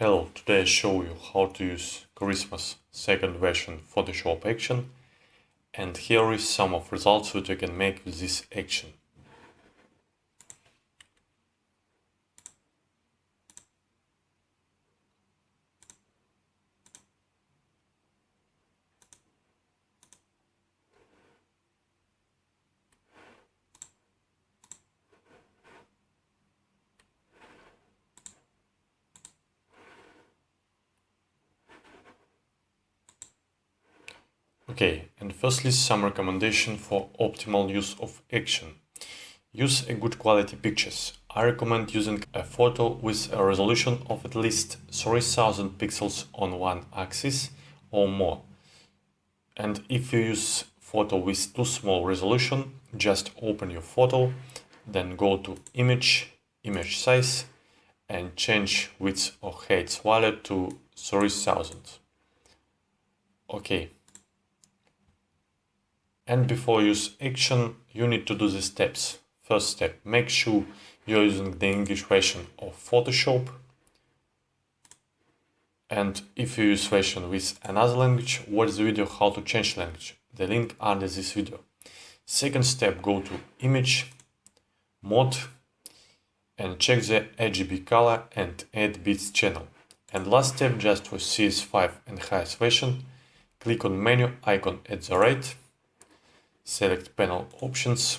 Hello, today I show you how to use Christmas second version Photoshop action, and here is some of results that you can make with this action. Okay, and firstly some recommendation for optimal use of action. Use a good quality pictures. I recommend using a photo with a resolution of at least 3000 pixels on one axis or more. And if you use photo with too small resolution, just open your photo, then go to image size, and change width or height value to 3000. Okay. And before you use action, you need to do the steps. First step, make sure you're using the English version of Photoshop. And if you use version with another language, watch the video how to change language. The link under this video. Second step, go to image, mode, and check the RGB color and add bits channel. And last step, just for CS5 and highest version, click on menu icon at the right, select panel options,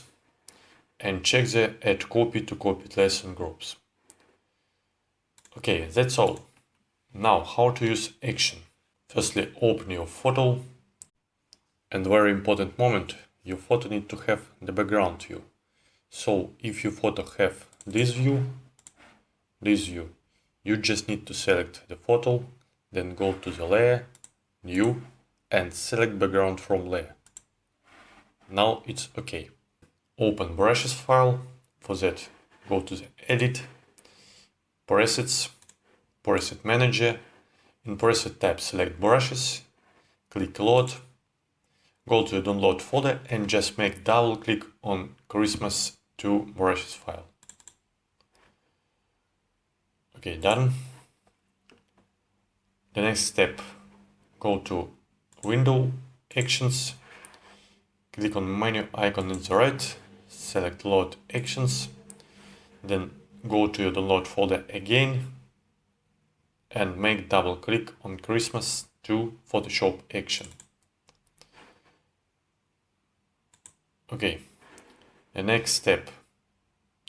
and check the add copy to copied lesson groups. Okay, that's all. Now, how to use action. Firstly, open your photo, and very important moment, your photo need to have the background view. So if your photo have this view, you just need to select the photo, then go to the layer, new, and select background from layer. Now it's okay. Open brushes file. For that, go to the edit, presets, preset manager. In preset tab, select brushes, click load, go to the download folder and just make double click on Christmas 2 brushes file. Okay, done. The next step, go to window, actions, click on menu icon on the right, select load actions, then go to your download folder again and make double click on Christmas 2 Photoshop action. Okay, the next step,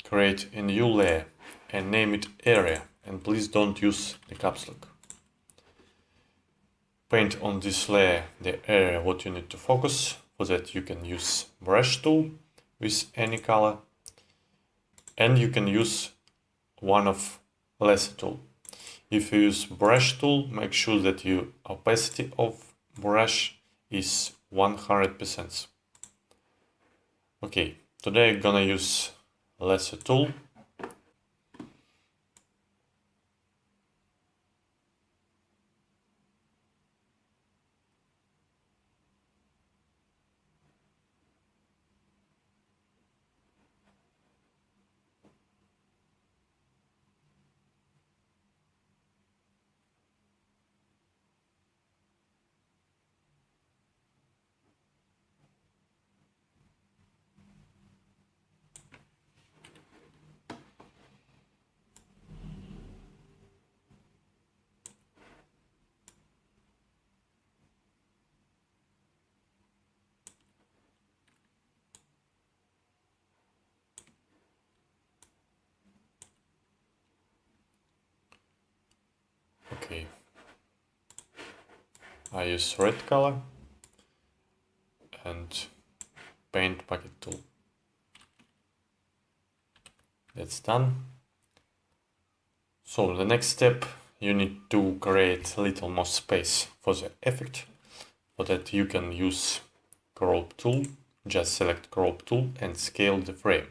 create a new layer and name it area, and please don't use the caps lock. Paint on this layer the area what you need to focus. For that you can use brush tool with any color, and you can use one of lasso tool. If you use brush tool, make sure that your opacity of brush is 100%. Okay, today I'm gonna use lasso tool. Okay, I use red color and paint bucket tool. That's done. So the next step, you need to create a little more space for the effect. For that you can use crop tool, just select crop tool and scale the frame.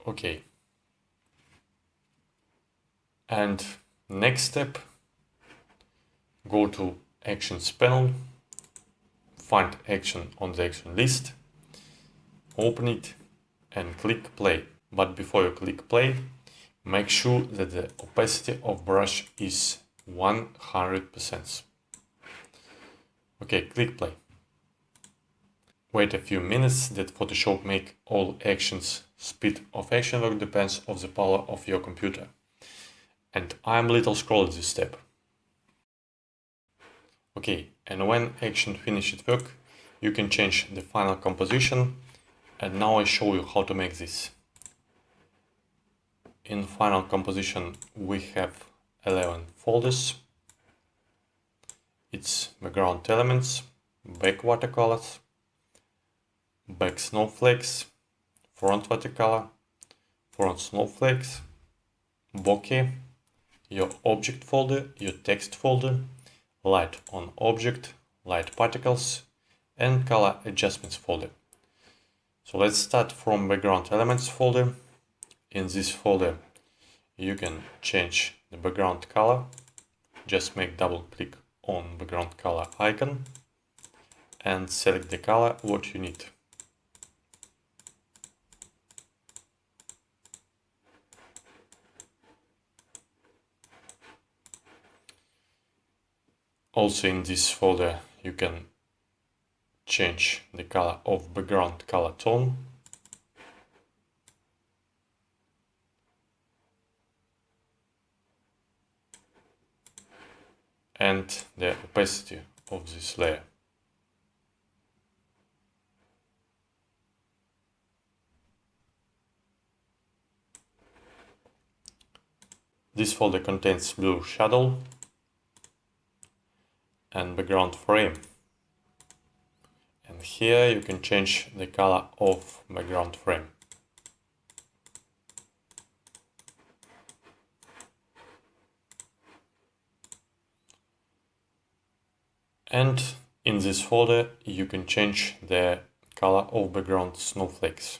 Okay. And Next step, go to Actions panel, find action on the action list, open it and click play. But before you click play, make sure that the opacity of brush is 100%. Okay, click play. Wait a few minutes that Photoshop make all actions. Speed of action work depends on the power of your computer. And I'm little scroll this step. Okay, and when action finished work, you can change the final composition. And now I show you how to make this. In final composition we have 11 folders. It's background elements, back watercolors, back snowflakes, front watercolor, front snowflakes, bokeh, your object folder, your text folder, light on object, light particles, and color adjustments folder. So let's start from background elements folder. In this folder you can change the background color. Just make double click on background color icon and select the color what you need. Also in this folder you can change the color of background color tone. And the opacity of this layer. This folder contains blue shadow and background frame. And here you can change the color of background frame. And in this folder you can change the color of background snowflakes.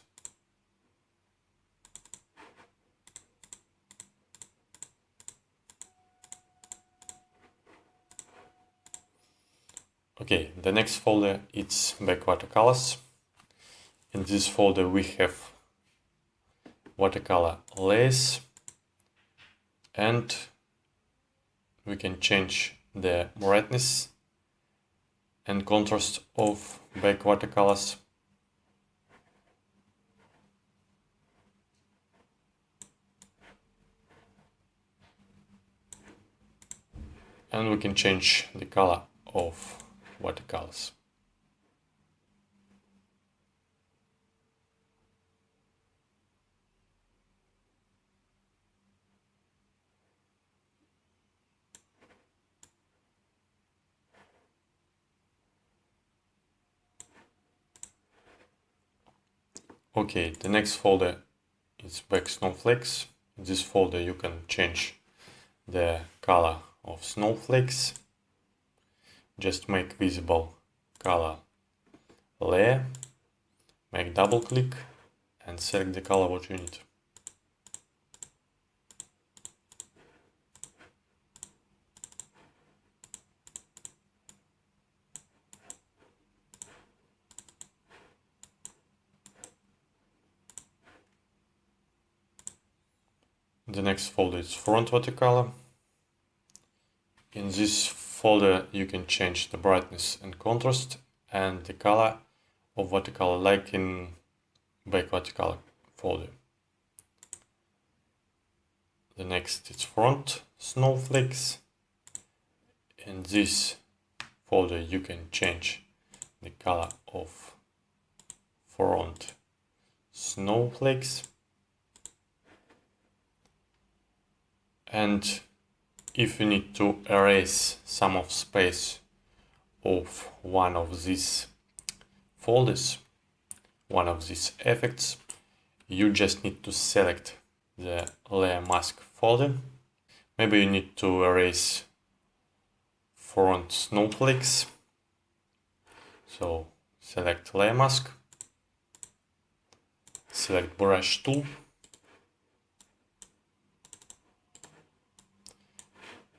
Okay, the next folder is back watercolors. In this folder we have watercolor layers and we can change the brightness and contrast of back watercolors. And we can change the color of watercolors. Okay, the next folder is back snowflakes. In this folder you can change the color of snowflakes. Just make visible color layer, make double click and select the color what you need. The next folder is front watercolor. In this folder you can change the brightness and contrast and the color of watercolor like in back watercolor folder. The next is front snowflakes. In this folder you can change the color of front snowflakes. And if you need to erase some of space of one of these folders, one of these effects, you just need to select the layer mask folder. Maybe you need to erase front snowflakes. So select layer mask, select brush tool,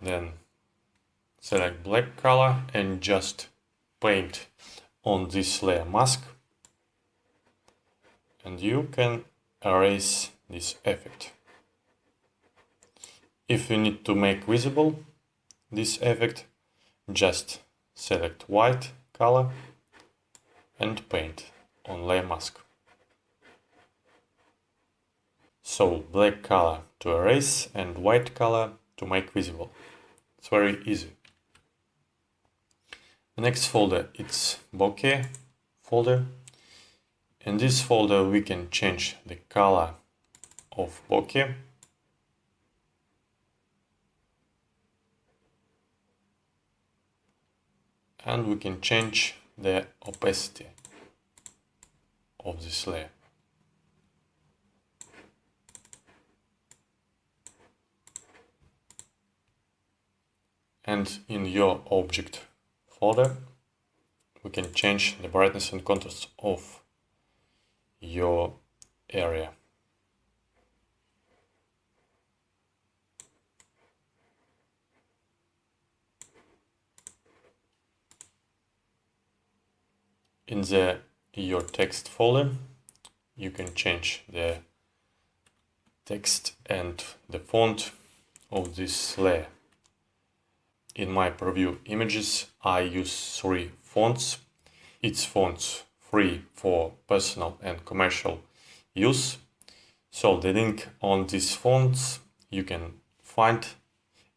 Then select black color and just paint on this layer mask, and you can erase this effect. If you need to make visible this effect, just select white color and paint on layer mask. So black color to erase and white color to make visible. It's very easy. The next folder it's bokeh folder. In this folder we can change the color of bokeh. And we can change the opacity of this layer. And in your object folder, we can change the brightness and contrast of your area. In the your text folder, you can change the text and the font of this layer. In my preview images, I use 3 fonts. It's fonts free for personal and commercial use. So the link on these fonts you can find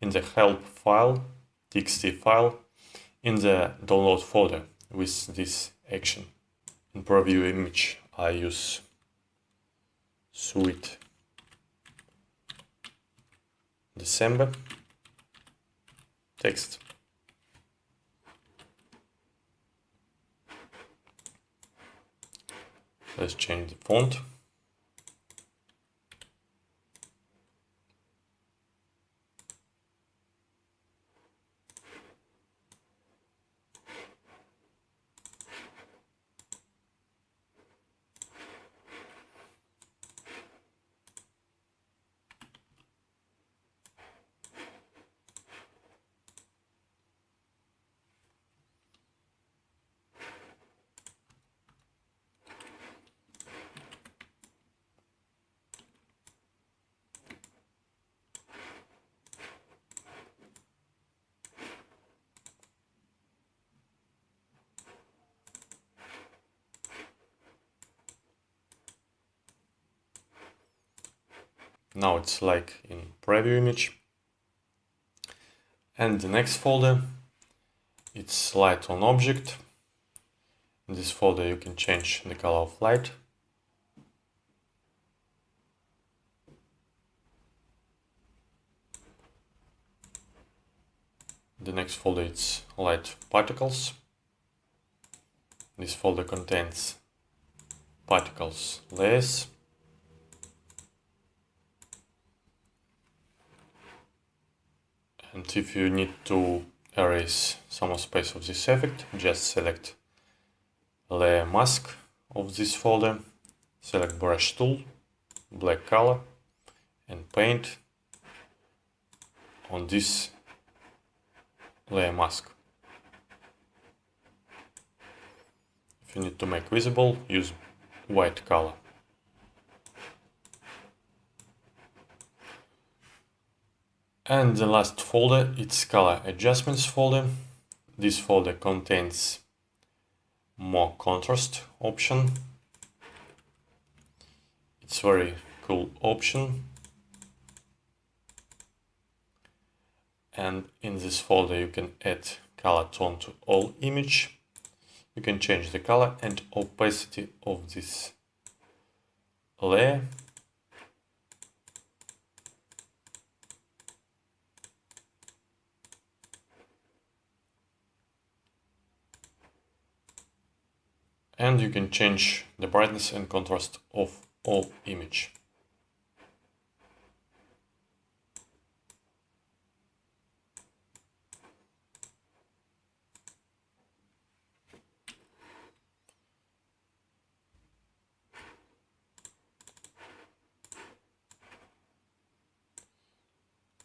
in the help file, txt file, in the download folder with this action. In preview image, I use Sweet December text. Let's change the font. Now it's like in preview image. And the next folder, it's light on object. In this folder you can change the color of light. The next folder is light particles. This folder contains particles layers. And if you need to erase some space of this effect, just select layer mask of this folder, select brush tool, black color, and paint on this layer mask. If you need to make visible, use white color. And the last folder, it's color adjustments folder. This folder contains more contrast option. It's very cool option. And in this folder you can add color tone to all image. You can change the color and opacity of this layer. And you can change the brightness and contrast of all image.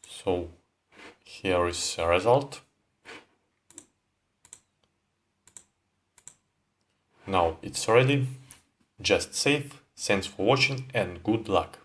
So Here is a result. Now it's ready. Just save. Thanks for watching and good luck.